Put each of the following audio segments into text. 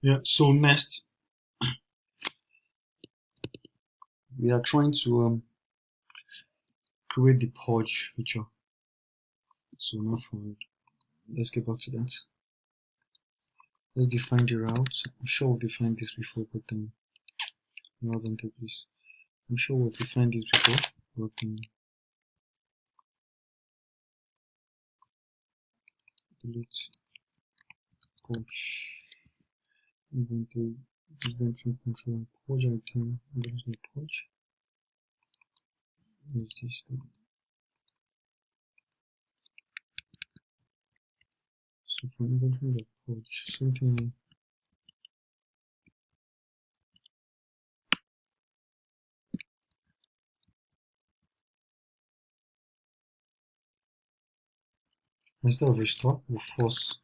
Yeah, so next we are trying to create the Purge feature. So not found. Let's get back to that. Let's define the route. I'm sure we've defined this before, but no enter please. I'm sure we've defined this before, but delete Purge inventory controller Purge item. There's no Purge. Is this so for inventory Purge something. Instead of restore, we'll force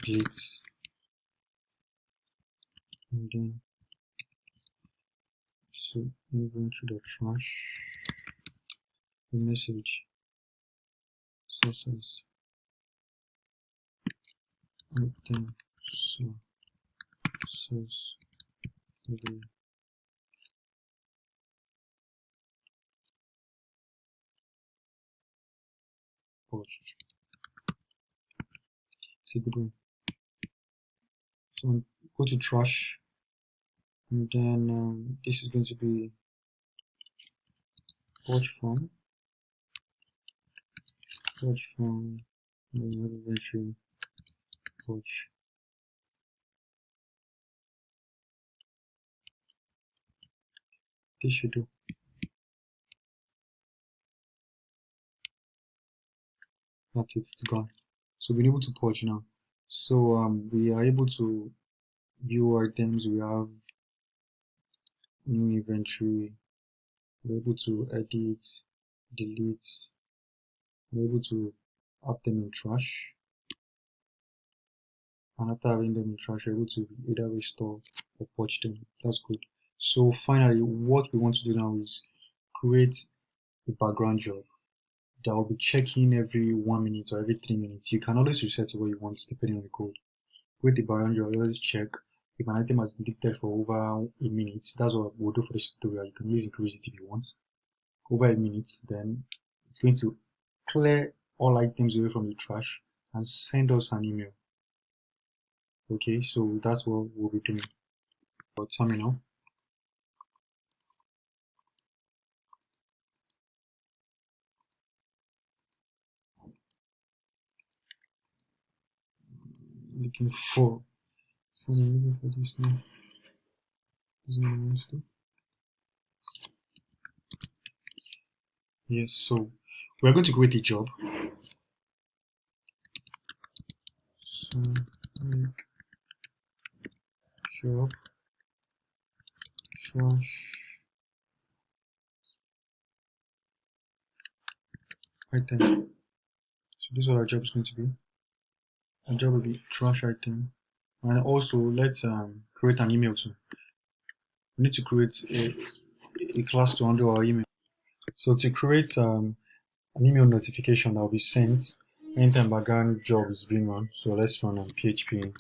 delete and then so inventory.trash the message sources item source the Purge. It's a good one. So go to trash and then this is going to be Purge from and then you have eventually Purge. This should do. That's it, it's gone. So we're able to purge now. So we are able to view items, we have new inventory, we're able to edit, delete, we're able to have them in trash, and after having them in trash, we're able to either restore or purge them. That's good. So finally, what we want to do now is create a background job that will be checking every 1 minute or every 3 minutes. You can always reset to what you want depending on the code. With the background job, always check if an item has been deleted for over a minute. That's what we'll do for this tutorial. You can always increase it if you want. Over a minute, then it's going to clear all items away from the trash and send us an email. Okay, so that's what we'll be doing. For terminal, looking for this now. Yes, so we're going to create a job. So make job trash item. So this is what our job is going to be. Our job will be trash item. And also let's create an email too. We need to create a class to handle our email. So to create an email notification that will be sent anytime background job is being run. So let's run on PHP.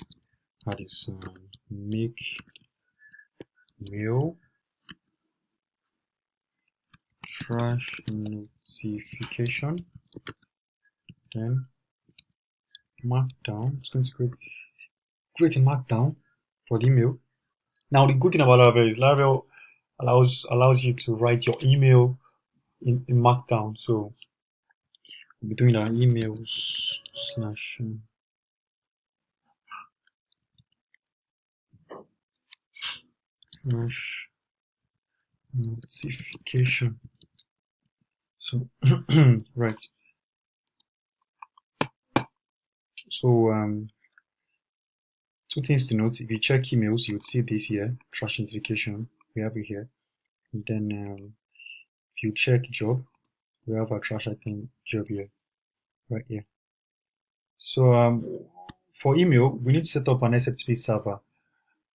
That is make mail trash notification. Then markdown. It's going to create a markdown for the email. Now the good thing about Laravel is Laravel allows you to write your email in markdown. So we'll be doing our emails slash notification. So right. So two things to note. If you check emails, you would see this here, trash notification. We have it here. And then if you check job, we have our trash item job here, right here. So for email, we need to set up an SFTP server.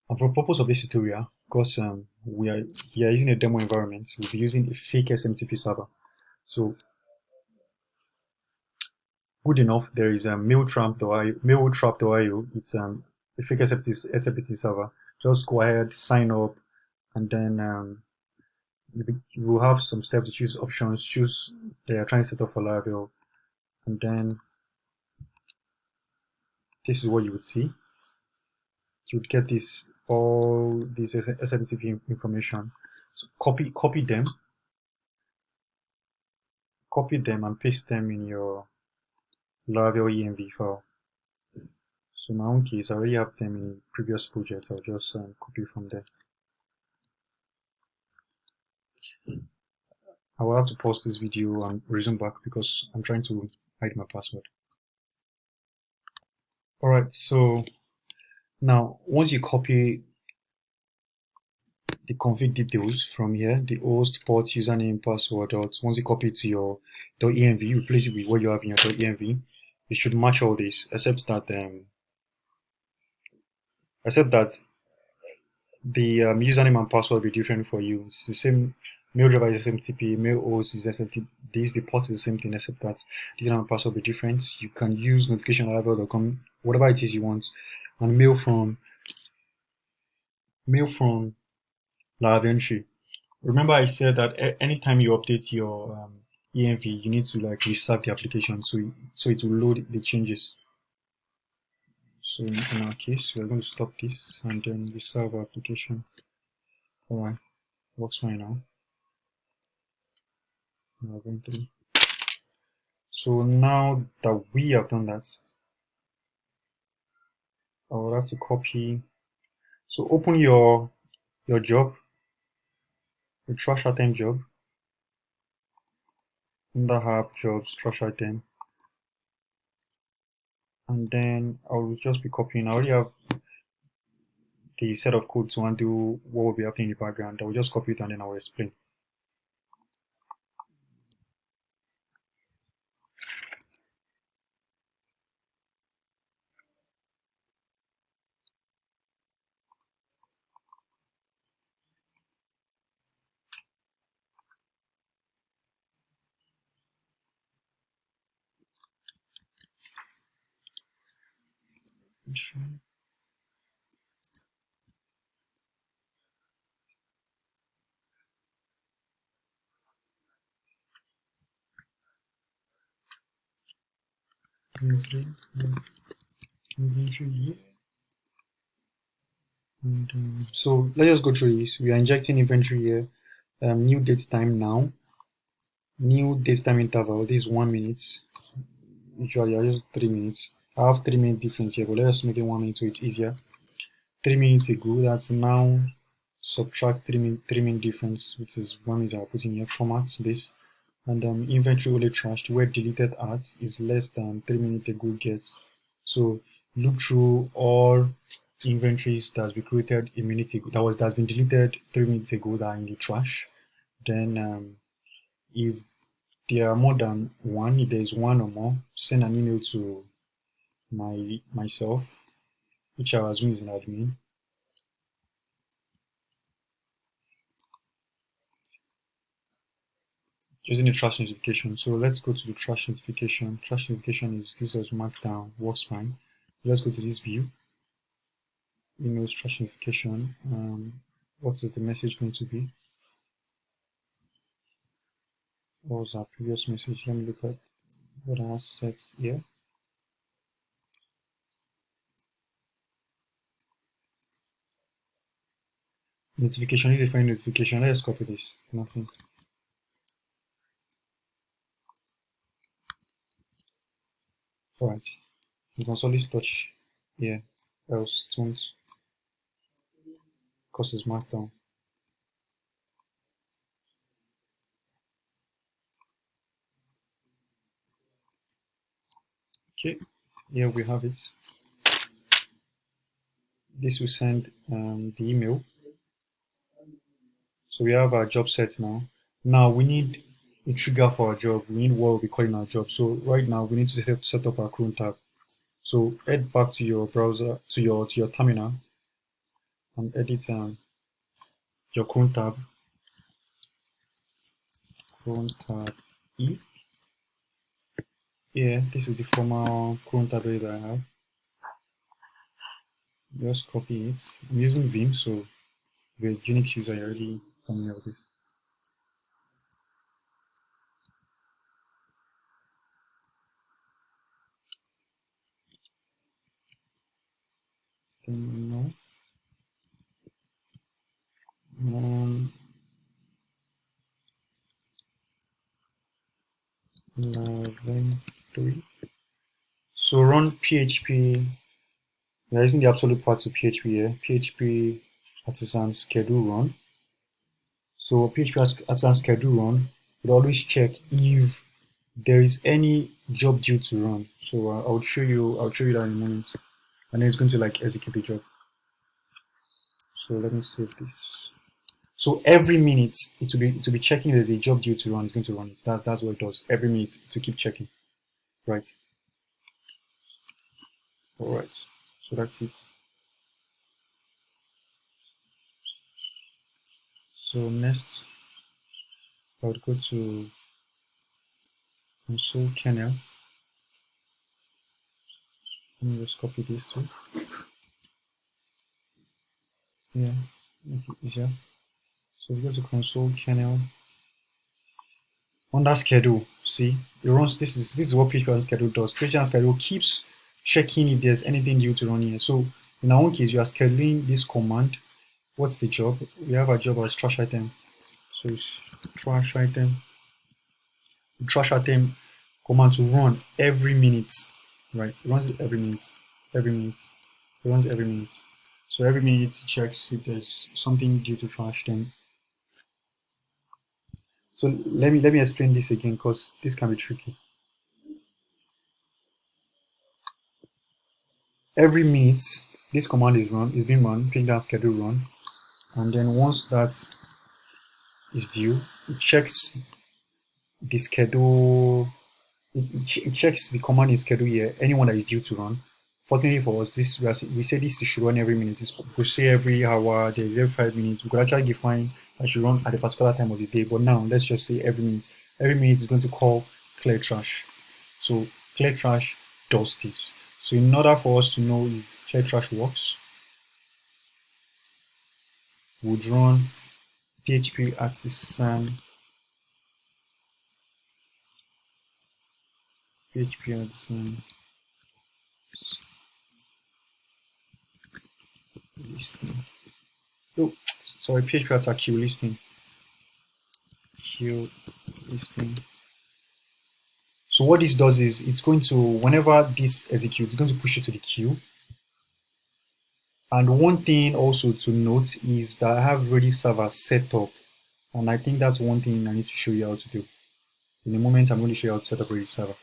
And for the purpose of this tutorial, because we are using a demo environment, we'll be using a fake SMTP server. So good enough, there is a mailtrap.io. It's a a fake SFTP server. Just go ahead, sign up, and then you will have some steps to choose options. Choose they are trying to set up for Laravel, and then this is what you would see. You would get all these SFTP information. So copy them and paste them in your Laravel env file. So in my own case, I already have them in previous projects. I'll just copy from there. I will have to pause this video and resume back because I'm trying to hide my password. Alright, so now once you copy the config details from here, the host, port, username, password, once you copy it to your .env, you replace it with what you have in your .env. It should match all this, except that the username and password will be different for you. It's the same. Mail driver is SMTP, mail host is SMTP. The port is the same thing, except that the username and password will be different. You can use notification.laravel.com, whatever it is you want, and mail from Laravel. Remember, I said that anytime you update your env, you need to like restart the application so it will load the changes. So in our case, we are going to stop this and then restart our application. Alright, works fine now. So now that we have done that, I will have to copy. So open your job, your trash item job, under app jobs, trash item, and then I will just be copying. I already have the set of code to undo what will be happening in the background. I will just copy it and then I will explain. So let's just go through this. We are injecting inventory here. New date time now. New date time interval. This is 1 minute. Usually I use 3 minutes. I have 3-minute difference here, but let's make it 1 minute so it's easier. 3 minutes ago, that's now subtract 3-minute difference, which is 1 minute. I'll put in here, format this, and inventory only trashed where deleted at is less than 3 minutes ago gets. So look through all inventories that's been created a minute ago, that's been deleted 3 minutes ago that are in the trash. Then if there are more than one, if there is one or more, send an email to myself, which I assume is an admin. Using the trash notification. So let's go to the trash notification. Trash notification is this as markdown, works fine. So let's go to this view. Emails trash notification. What is the message going to be? What was our previous message? Let me look at what I have set here. Notification, if you find notification, let's copy this. It's nothing. Alright. You can solely touch here, else it won't, because it's markdown. Okay, here we have it. This will send the email. So we have our job set now. Now we need a trigger for our job. We need what we'll be calling our job. So right now we need to set up our CRON tab. So head back to your browser, to your terminal, and edit your CRON tab. CRON tab E. Yeah, this is the formal CRON tab that I have. Just copy it. I'm using Vim, so if you're a Unix user, you're already familiar with this. No. Inventory. So run PHP. We're using the absolute parts of PHP here. PHP artisan schedule run. So PHP artisan schedule run would always check if there is any job due to run. So I'll show you that in a moment, and then it's going to like execute the job. So let me save this. So every minute it will be checking there's a job due to run. It's going to run it. That's what it does every minute to keep checking. Right. All right. So that's it. So next, I would go to console kernel. Let me just copy this too. Yeah, make it easier. So we go to console kernel. Under schedule, see, it runs. This is what PHP schedule does. PHP schedule keeps checking if there's anything due to run here. So in our own case, we are scheduling this command. What's the job? We have a job as trash item. So it's trash item. The trash item command to run every minute, right? It runs every minute, every minute. It runs every minute. So every minute it checks if there's something due to trash. Then, so let me explain this again because this can be tricky. Every minute this command is being run, ping down schedule run, and then once that is due, it checks the schedule. It checks the command in schedule here, anyone that is due to run. Fortunately for us, we say this should run every minute. We say every hour, there's every 5 minutes. We could actually define that should run at a particular time of the day. But now let's just say every minute. Every minute is going to call clear trash. So clear trash does this. So in order for us to know if clear trash works, we'd run PHP artisan listing. Oh, sorry, PHP artisan queue listing. Queue listing. So what this does is it's going to, whenever this executes, it's going to push it to the queue. And one thing also to note is that I have Redis server set up, and I think that's one thing I need to show you how to do. In a moment, I'm going to show you how to set up Redis server.